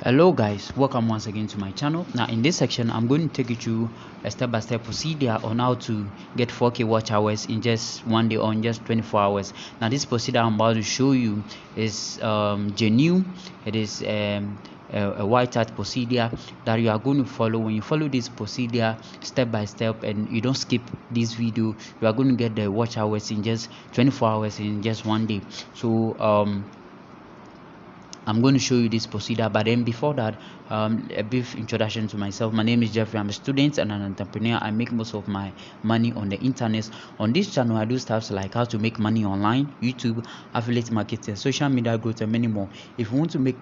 Hello guys, welcome once again to my channel. Now in this section I'm going to take you through a step-by-step procedure on how to get 4K watch hours in just one day or in just 24 hours. Now this procedure I'm about to show you is genuine. It is a white hat procedure that you are going to follow. When you follow this procedure step by step and you don't skip this video, you are going to get the watch hours in just 24 hours in just one day. So I'm going to show you this procedure, but then before that, a brief introduction to myself. My name is Jeffrey. I'm a student and an entrepreneur. I make most of my money on the internet. On this channel I do stuff like how to make money online, YouTube, affiliate marketing, social media growth, and many more. If you want to make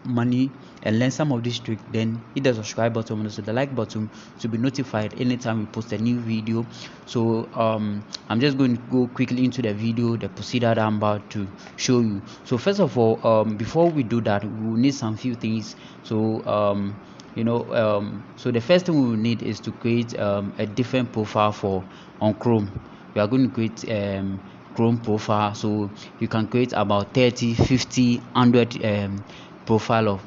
money and learn some of this trick, then hit the subscribe button and also the like button to be notified anytime we post a new video. So I'm just going to go quickly into the video, the procedure that I'm about to show you. So first of all, before we do that, we will need some few things. So so the first thing we will need is to create a different profile for on Chrome. We are going to create Chrome profile, so you can create about 30, 50, 100 profile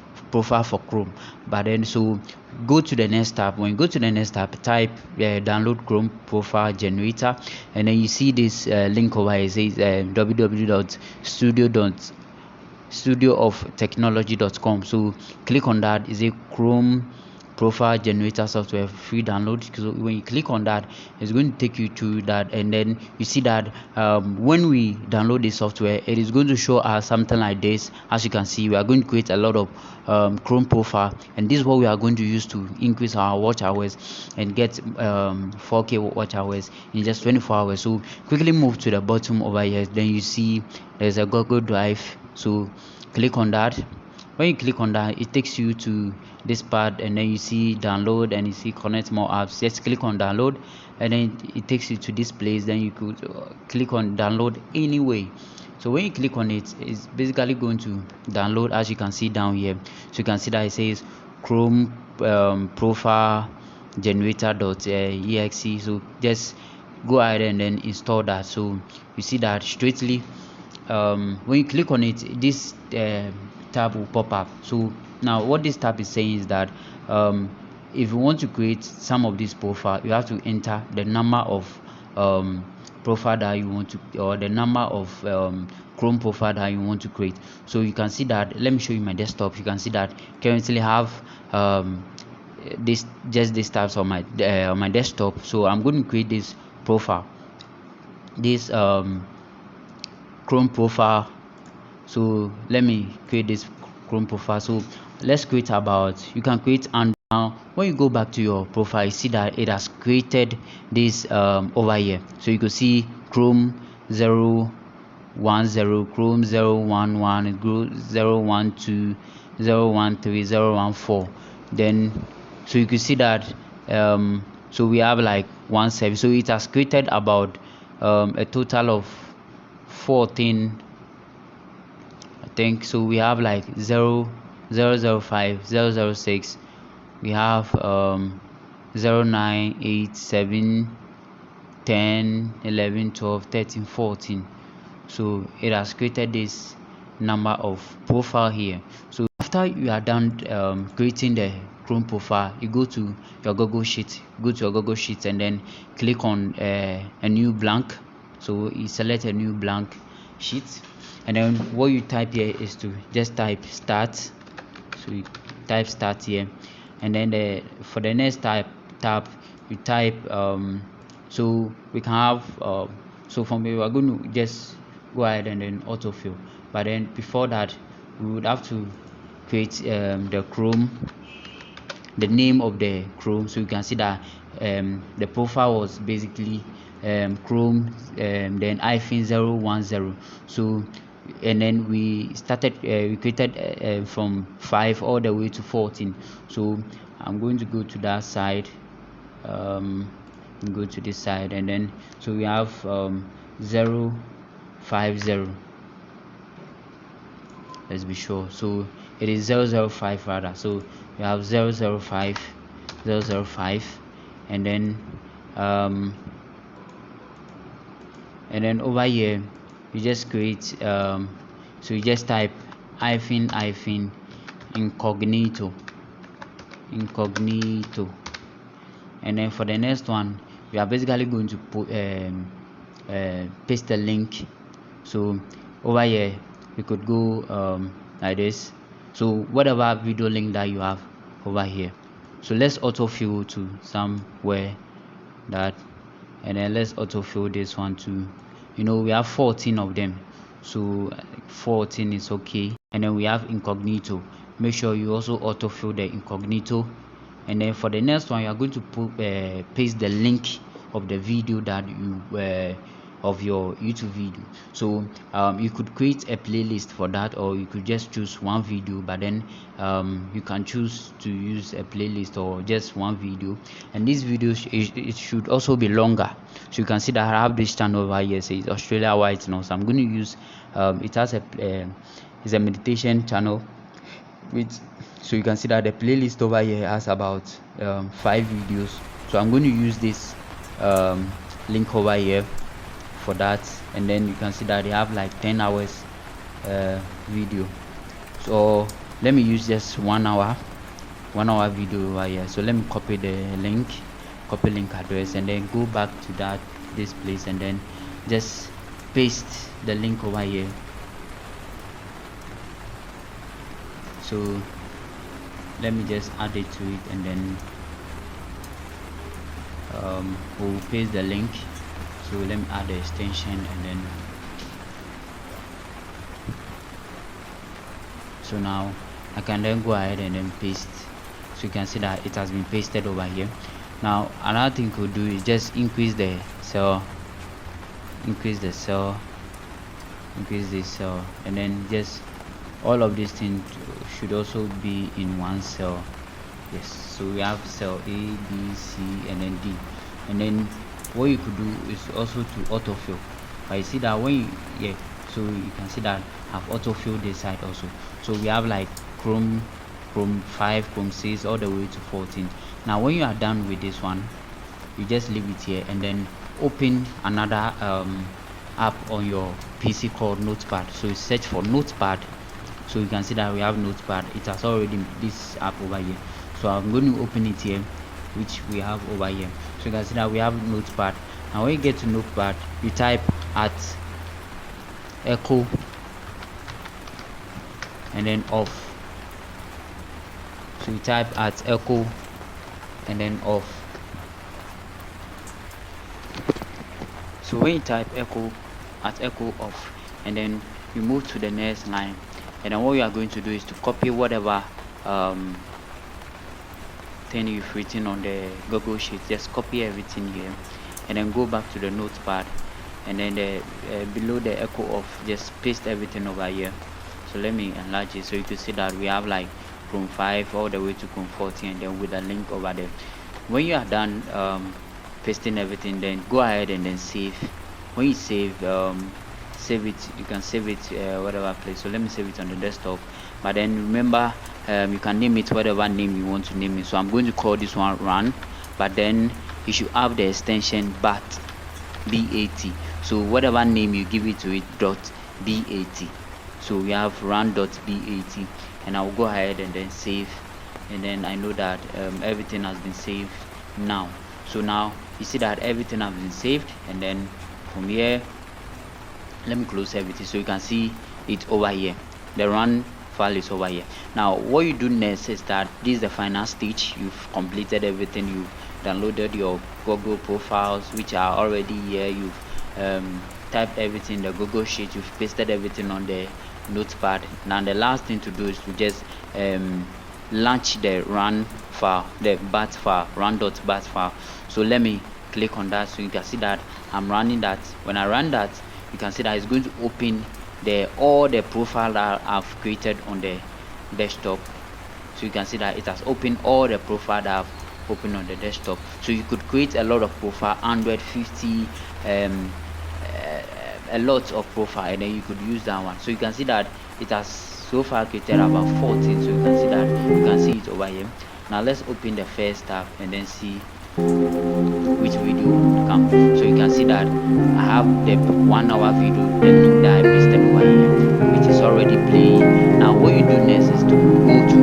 for Chrome. But then so go to the next tab. When you go to the next tab, type download Chrome profile generator, and then you see this link over here. It says www.studioftechnology.com. so click on that. Is a Chrome profile generator software free download. So when you click on that, it's going to take you to that, and then you see that when we download this software, it is going to show us something like this. As you can see, we are going to create a lot of Chrome profile, and this is what we are going to use to increase our watch hours and get 4K watch hours in just 24 hours. So quickly move to the bottom over here. Then you see there's a Google Drive, so click on that. When you click on that, it takes you to this part, and then you see download and you see connect more apps. Just click on download, and then it takes you to this place. Then you could click on download anyway. So when you click on it, it's basically going to download, as you can see down here. So you can see that it says Chrome profile generator.exe. So just go ahead and then install that. So you see that straightly when you click on it, this tab will pop up. So now what this tab is saying is that if you want to create some of this profile, you have to enter the number of profile that you want to, or the number of Chrome profile that you want to create. So you can see that, let me show you my desktop. You can see that currently have this tabs on my desktop. So I'm going to create this profile, this Chrome profile. So let me create this Chrome profile. So let's create about, you can create, and now when you go back to your profile, you see that it has created this over here. So you can see Chrome 010, Chrome 011, Chrome 012, 013, 014. Then so you can see that so we have like 170. So it has created about a total of 14, I think. So we have like 005, 006, we have 09, 8, 7, 10, 11, 12, 13, 14. So it has created this number of profile here. So after you are done creating the Chrome profile, you go to your Google Sheet, and then click on a new blank. So you select a new blank sheet, and then what you type here is to just type start. So you type start here, and then for the next tab you type so we can have so from here we are going to just go ahead and then autofill. But then before that, we would have to create the Chrome, the name of the Chrome. So you can see that the profile was basically Chrome then -010. So and then we started we created from 5 all the way to 14. So I'm going to go to that side, go to this side, and then so we have 050. Let's be sure. So it is 005 rather. So we have 005, 005, and then over here you just create so you just type hyphen, incognito, and then for the next one we are basically going to put paste the link. So over here we could go like this. So whatever video link that you have over here, so let's autofill to somewhere that, and then let's autofill this one too. We have 14 of them, so 14 is okay. And then we have incognito. Make sure you also autofill the incognito. And then for the next one, you are going to paste the link of the video that you of your YouTube video. So you could create a playlist for that, or you could just choose one video, but then you can choose to use a playlist or just one video. And this video it should also be longer. So you can see that I have this channel over here, says Australia White now. So I'm going to use it has it's a meditation channel, so you can see that the playlist over here has about 5 videos. So I'm going to use this link over here for that, and then you can see that they have like 10 hours video. So let me use just 1 hour video over here. So let me copy the link address, and then go back to this place, and then just paste the link over here. So let me just add it to it, and then we'll paste the link. So let me add the extension, and then so now I can then go ahead and then paste. So you can see that it has been pasted over here. Now another thing we'll do is just increase this cell, and then just all of these things should also be in one cell. Yes, so we have cell A, B, C, and then D. And then what you could do is also to autofill. But you see that when so you can see that I've autofilled this side also. So we have like Chrome 5, Chrome 6, all the way to 14. Now when you are done with this one, you just leave it here, and then open another app on your PC called Notepad. So you search for Notepad. So you can see that we have Notepad. It has already this app over here. So I'm going to open it here, which we have over here. So you can see that we have Notepad. Now when you get to Notepad, you type at echo and then off. So you type at echo and then off. So when you type echo off, and then you move to the next line, and then what you are going to do is to copy whatever thing you've written on the Google Sheet. Just copy everything here, and then go back to the Notepad, and then below the echo off, just paste everything over here. So let me enlarge it so you can see that we have like Chrome 5 all the way to Chrome 14, and then with a link over there. When you are done pasting everything, then go ahead and then save. When you save it, you can save it whatever place. So let me save it on the desktop, but then remember you can name it whatever name you want to name it. So I'm going to call this one run, but then you should have the extension bat. So whatever name you give it to it, .bat. So we have run.bat, and I'll go ahead and then save, and then I know that everything has been saved now. So now you see that everything has been saved, and then from here let me close everything so you can see it over here. The run file is over here. Now what you do next is that this is the final stage. You've completed everything. You've downloaded your Google profiles, which are already here. You've typed everything in the Google Sheet. You've pasted everything on the Notepad. Now the last thing to do is to just launch the run file, the bat file, run.bat file. So let me click on that so you can see that I'm running that. When I run that, you can see that it's going to open all the profile that I've created on the desktop. So you can see that it has opened all the profile that I've opened on the desktop. So you could create a lot of profile, 150 a lot of profile, and then you could use that one. So you can see that it has so far created about 14. So you can see that, you can see it over here. Now let's open the first tab and then see which video will come. So you can see that I have the 1 hour video, the link that I pasted over here, which is already playing. Now what you do next is to go to